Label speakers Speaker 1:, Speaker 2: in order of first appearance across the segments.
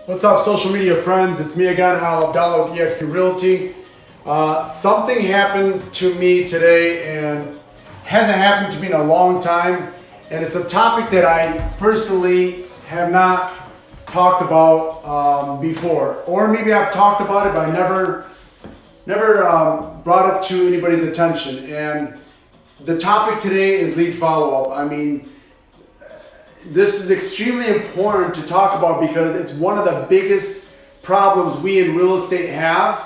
Speaker 1: What's up, social media friends? It's me again, Al Abdallah with eXp Realty. Something happened to me today and hasn't happened to me in a long time. And it's a topic that I personally have not talked about before. Or maybe I've talked about it, but I never brought it to anybody's attention. And the topic today is lead follow-up. I mean, this is extremely important to talk about because it's one of the biggest problems we in real estate have,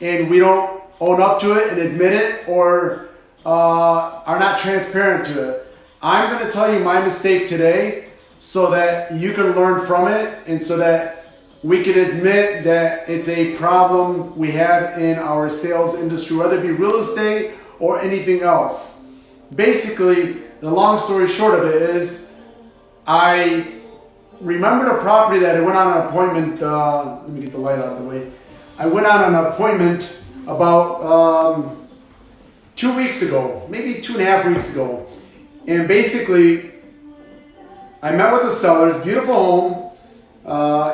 Speaker 1: and we don't own up to it and admit it, or are not transparent to it. I'm going to tell you my mistake today so that you can learn from it and so that we can admit that it's a problem we have in our sales industry, whether it be real estate or anything else. Basically, the long story short of it is, I remembered a property that I went on an appointment, let me get the light out of the way. I went on an appointment about 2 weeks ago, maybe 2.5 weeks ago. And basically, I met with the sellers, beautiful home,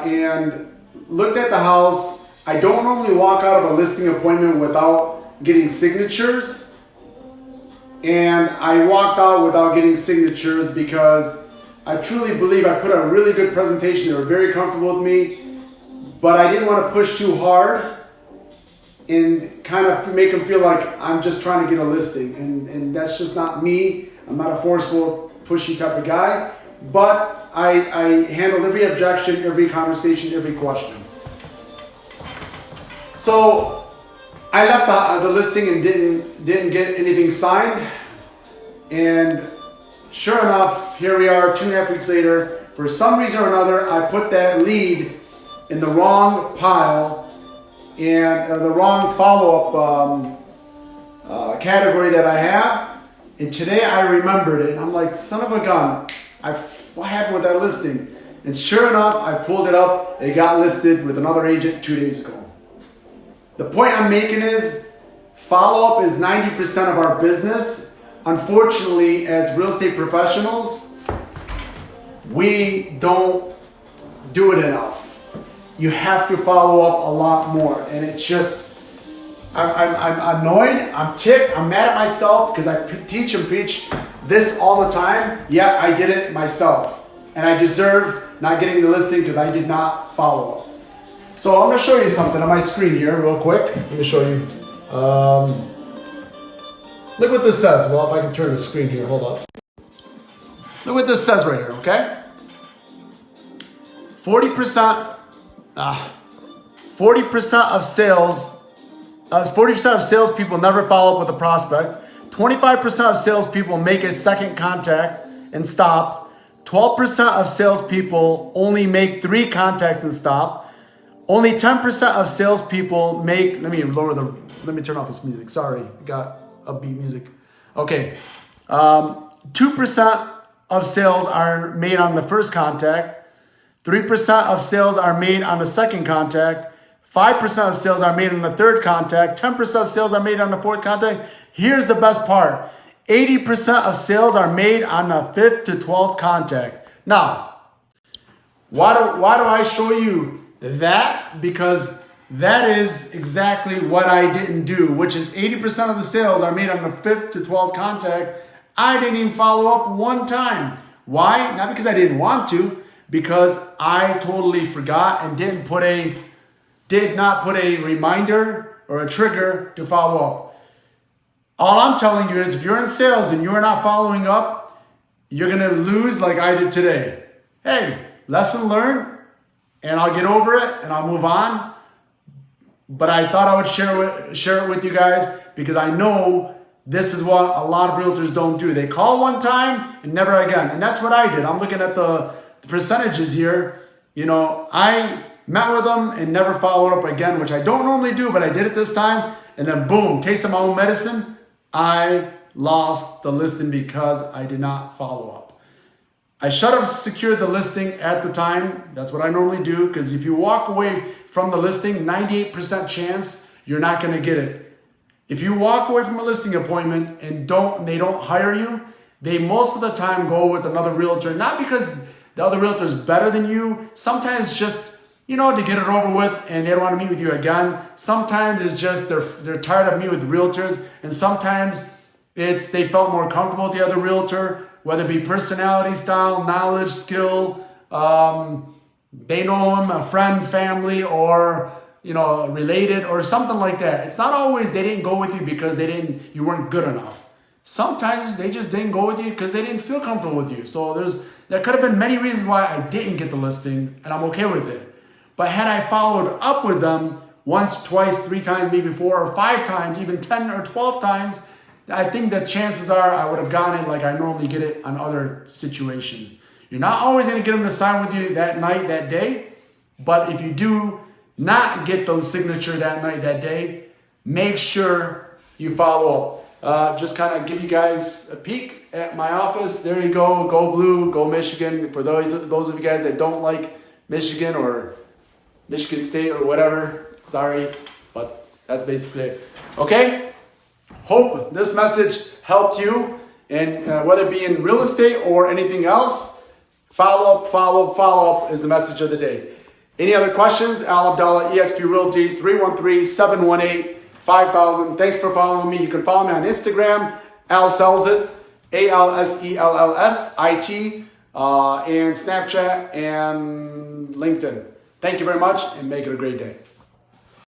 Speaker 1: and looked at the house. I don't normally walk out of a listing appointment without getting signatures. And I walked out without getting signatures because I truly believe I put a really good presentation. They were very comfortable with me, but I didn't want to push too hard and kind of make them feel like I'm just trying to get a listing. And that's just not me. I'm not a forceful, pushy type of guy, but I handled every objection, every conversation, every question. So I left the listing and didn't get anything signed. And sure enough, here we are 2.5 weeks later. For some reason or another, I put that lead in the wrong pile and the wrong follow-up category that I have. And today I remembered it, and I'm like, son of a gun, what happened with that listing? And sure enough, I pulled it up. It got listed with another agent 2 days ago. The point I'm making is, follow-up is 90% of our business. Unfortunately, as real estate professionals, we don't do it enough. You have to follow up a lot more. And it's just, I'm annoyed, I'm ticked, I'm mad at myself because I teach and preach this all the time. Yeah, I did it myself. And I deserve not getting the listing because I did not follow up. So I'm going to show you something on my screen here real quick. Let me show you. Look what this says. Well, if I can turn the screen here, hold up. Look what this says right here, okay? 40% of salespeople never follow up with a prospect. 25% of salespeople make a second contact and stop. 12% of salespeople only make 3 contacts and stop. Only 10% of salespeople make, let me turn off this music. Sorry, got upbeat music. Okay. 2% of sales are made on the first contact. 3% of sales are made on the second contact. 5% of sales are made on the third contact. 10% of sales are made on the fourth contact. Here's the best part. 80% of sales are made on the 5th to 12th contact. Now, why do I show you that? Because that is exactly what I didn't do, which is 80% of the sales are made on the 5th to 12th contact. I didn't even follow up one time. Why? Not because I didn't want to, because I totally forgot and did not put a reminder or a trigger to follow up. All I'm telling you is if you're in sales and you're not following up, you're going to lose like I did today. Hey, lesson learned, and I'll get over it and I'll move on. But I thought I would share it with you guys because I know this is what a lot of realtors don't do. They call one time and never again. And that's what I did. I'm looking at the percentages here. You know, I met with them and never followed up again, which I don't normally do, but I did it this time. And then boom, taste of my own medicine. I lost the listing because I did not follow up. I should have secured the listing at the time. That's what I normally do, because if you walk away from the listing, 98% chance you're not going to get it. If you walk away from a listing appointment and they don't hire you, they most of the time go with another realtor, not because the other realtor is better than you. Sometimes just, to get it over with and they don't want to meet with you again. Sometimes it's just they're tired of meeting with realtors, and sometimes it's they felt more comfortable with the other realtor, whether it be personality style, knowledge, skill, they know him, a friend, family, or related or something like that. It's not always they didn't go with you because you weren't good enough. Sometimes they just didn't go with you because they didn't feel comfortable with you. So there could have been many reasons why I didn't get the listing, and I'm okay with it. But had I followed up with them once, twice, 3 times, maybe 4 or 5 times, even 10 or 12 times, I think that chances are I would have gotten it like I normally get it on other situations. You're not always going to get them to sign with you that night, that day. But if you do not get the signature that night, that day, make sure you follow up. Just kind of give you guys a peek at my office. There you go. Go Blue, go Michigan. For those of you guys that don't like Michigan or Michigan State or whatever, sorry, but that's basically it. Okay? Hope this message helped you, and whether it be in real estate or anything else, follow up is the message of the day. Any other questions? Al Abdallah, eXp Realty, 313-718-5000. Thanks for following me. You can follow me on Instagram, Al Sells It, ALSELLSIT, and Snapchat and LinkedIn. Thank you very much, and make it a great day.